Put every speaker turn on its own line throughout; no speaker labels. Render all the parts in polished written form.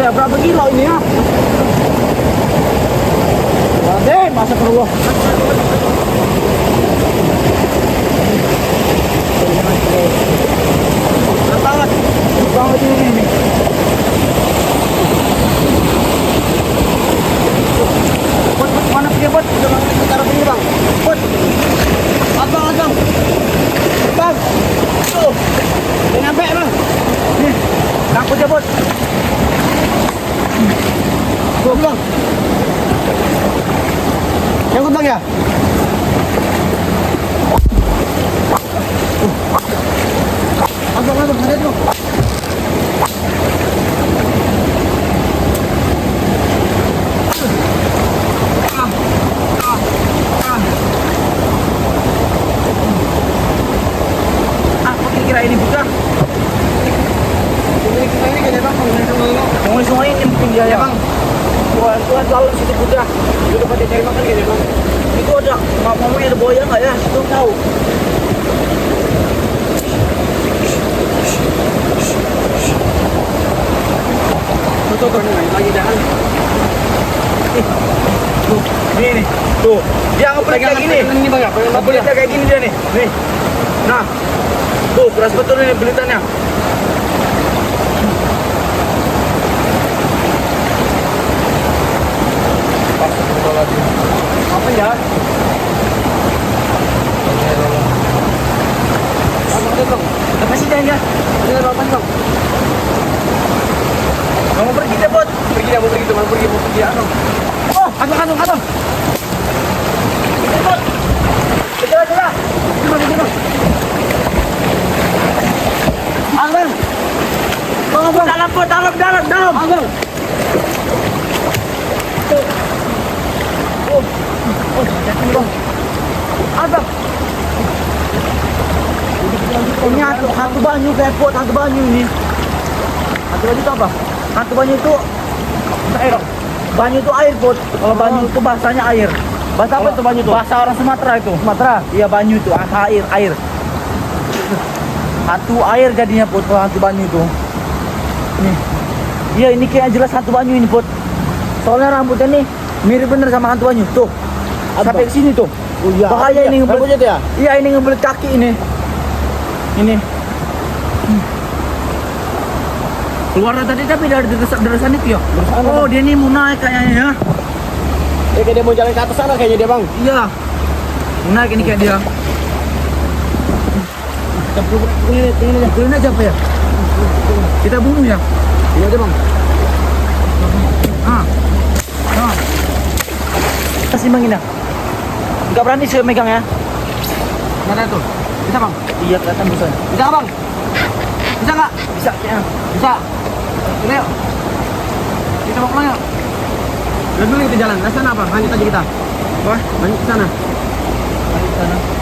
ya, berapa kilo ini ya? Raden, masa perlu. Banget, banget ini. Bot, mana pergi bot? Udah bang, taruh sini bang. Bot, abang. Bang, tuh, udah nyampe bang. Nih, ngangkut ya bot. Tuh bang. Nyangkut bang ya? Abang, ada tuh. Kira ini buka. Ini kayaknya bang, sungai ini mungkin dia ya bang. Tuhan lalu situ buka. Itu pada cari makan kayaknya bang. Itu ada, mau ada buaya nggak ya? Itu tahu. Tuh, lagi jangan. Tuh, ini, tuh. Dia ngebelit kayak gini. Ini bang ya, ngebelitnya kayak gini dia nih. Nih, nah. Tuh, keras betul ini belitannya. Apa ya? Apa sih dia? Ini apa bang? Kamu pergi deh, Bot. Pergi ya, mau pergi teman, pergi anu. Oh, anu. Ini, Bot. Coba. Gimana? Abang. Bang. Dalam. Abang. Oh, jatuh bang. Abang. Ini hantu banyu kayak pot, hantu banyu ini. Hantu banyu itu apa? Hantu banyu itu air. Banyu itu air pot. Kalau banyu itu bahasanya air. Bahasa apa itu banyu itu? Bahasa orang Sumatera itu. Sumatera? Iya banyu itu, air. Hantu air jadinya pot, hantu banyu itu. Nih. Iya ini kayak jelas hantu banyu ini pot. Soalnya rambutnya nih mirip bener sama hantu banyu. Tuh. Sampai ke sini tuh. Oh, iya. Bahaya ini ngebelit ya? Iya ini ngebelit kaki ini. Ini. Keluar tadi tapi dari deresan itu ya. Oh dia nih mau naik kayaknya ya. Kayak dia mau jalan ke atas sana kayaknya dia bang. Iya. Mau naik ini kayak dia. Ini aja apa ya? Kita bunuh ya? Iya aja bang. Kasih bang ini. Enggak berani saya megang ya. Mana tuh? Bisa bang? Iya kelihatan bisa. Bisa nggak bang? Bisa nggak? Bisa ya. Bisa. Udah yuk. Kita mau pulang yuk. Udah dulu kita jalan. Ke sana apa? Lanjut aja kita. Wah, lanjut ke sana.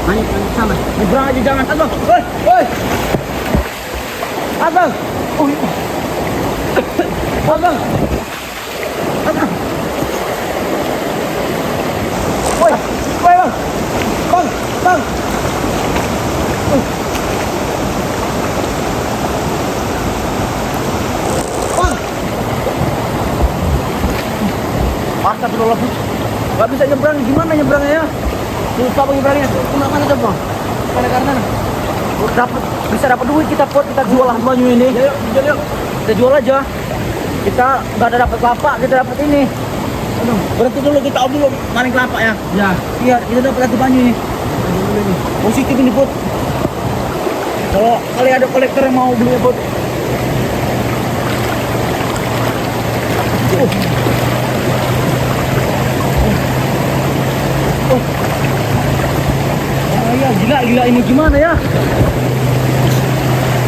Lanjut ke sana. Nyebrang aja jangan. Abang. Woi. Abang. Oh. Abang. Woi bang. Bang. Astagfirullahaladzim. Gak bisa nyebrang, gimana nyebrangnya ya? Susah bang nyebrangnya. Mana coba? Karena bisa dapat duit kita pot, kita jual hantu banyu ini. Yuk. Kita jual aja. Kita nggak ada dapat kelapa, kita dapat ini. Berhenti dulu kita dulu maling kelapa ya. Ya. Iya, kita dapat hantu banyu ini. Positif ini pot. Kalau kalian ada kolektor yang mau beli ya pot. Gila ini gimana ya?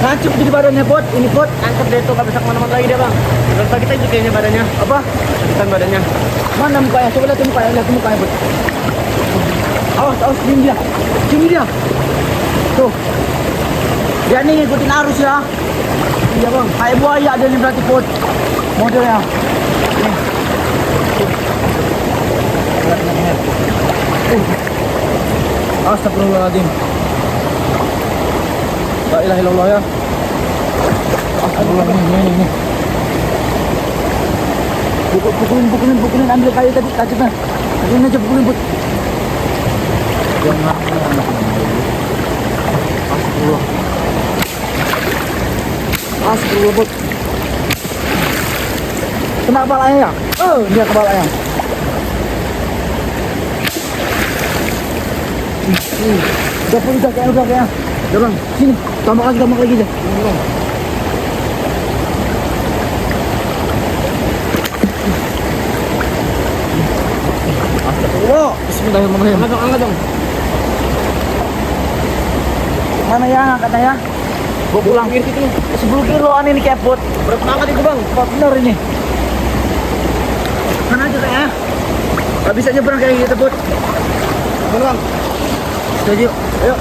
Nancep jadi badannya pot, ini pot. Nancep deh tuh, gak bisa kemana-mana lagi deh bang. Terus kita itu kayaknya badannya. Apa? Sakitan badannya. Mana mukanya? Coba lihat mukanya pot. Awas, cium dia. Tuh. Dia nih ngikutin arus ya. Iya bang. Kayak buaya dia nih berarti pot. Modelnya. Nih. Astagfirullahaladzim. La ilaha illallah ya. Astagfirullahaladzim. Ini. Pukulin, ambil kayu tadi, tajuknya. Tajuknya aja pukulin, Bud. Jangan Astagfirullah. Astagfirullah, Bud. Kena kepalanya ya? Oh, dia kepalanya. Udah kayaknya. Udah bang, sini. Tambah lagi aja. Astagfirullah. Bismillahirrahmanirrahim. Angkat dong. Mana ya angkatnya ya? Gua pulang. 10 kiloan ini kepot. Berapa angkat itu bang? Bener ini. Mana aja kayaknya? Gak bisa nyebrang kayak gitu, Bud. Mana bang? Setuju. Ayo.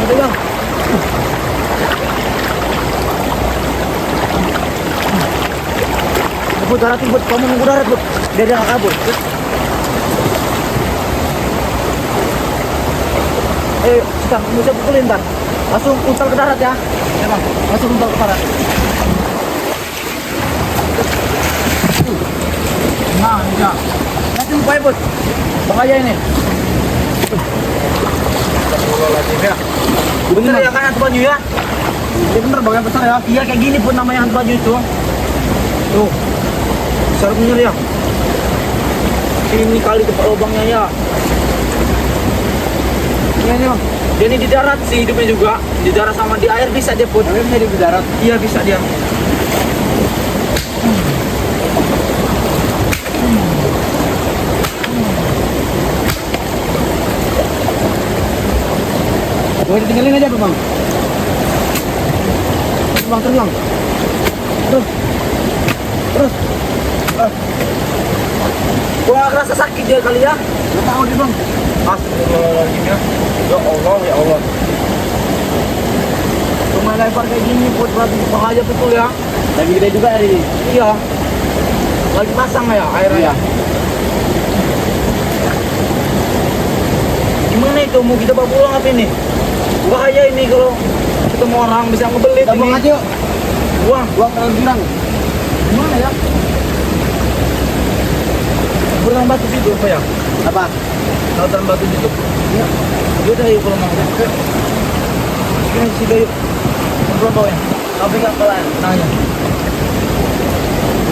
Ayo bang. Bud, daratin Bud. Kamu nunggu darat Bud. Biar dia gak kabur. Kita bisa pukulin ntar. Langsung untal ke darat ya. Ya bang. Langsung untal ke darat. Nah, bisa. Nanti mukanya Bud. Bahaya ini. Ya. Bener ya kan hantu banyu ya? Iya bener bang, yang besar ya. Iya kayak gini pun namanya hantu banyu itu. Tuh. Besar bener ya. Ini kali tempat lubangnya ya. Ini bang. Dia ini di darat sih hidupnya juga. Di darat sama di air bisa dia pun. Bisa di darat? Iya bisa dia. Boleh tinggalin aja bang. Bang terus. Gua ngerasa sakit dia kali ya. Gak tahu dia bang. Astagfirullahaladzim ya. Ya Allah. Rumah lebar kayak gini buat bahaya betul ya. Lagi gede juga hari ini. Iya. Lagi pasang ya airnya. Gimana itu mau kita bawa pulang apa ini? Bahaya ini kalau ketemu orang bisa ngebelit. Kita buang aja yuk. Buang kalau bilang. Gimana ya? Berenang batu situ apa ya? Apa? Lautan batu situ. Iya. Yaudah yuk kalau mau. Ini situ yuk. Ngobrol bawah ya. Tapi nggak pelan. Nanya.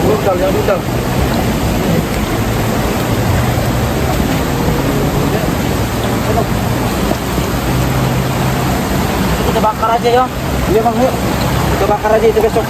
Brutal. Kita bakar aja ya. Iya bang, yuk. Kita bakar aja itu besok.